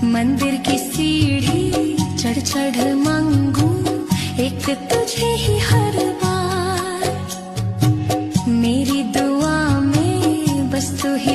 मंदिर की सीढ़ी चढ़ चढ़ मांगू एक तुझे ही हर बार, मेरी दुआ में बस तू ही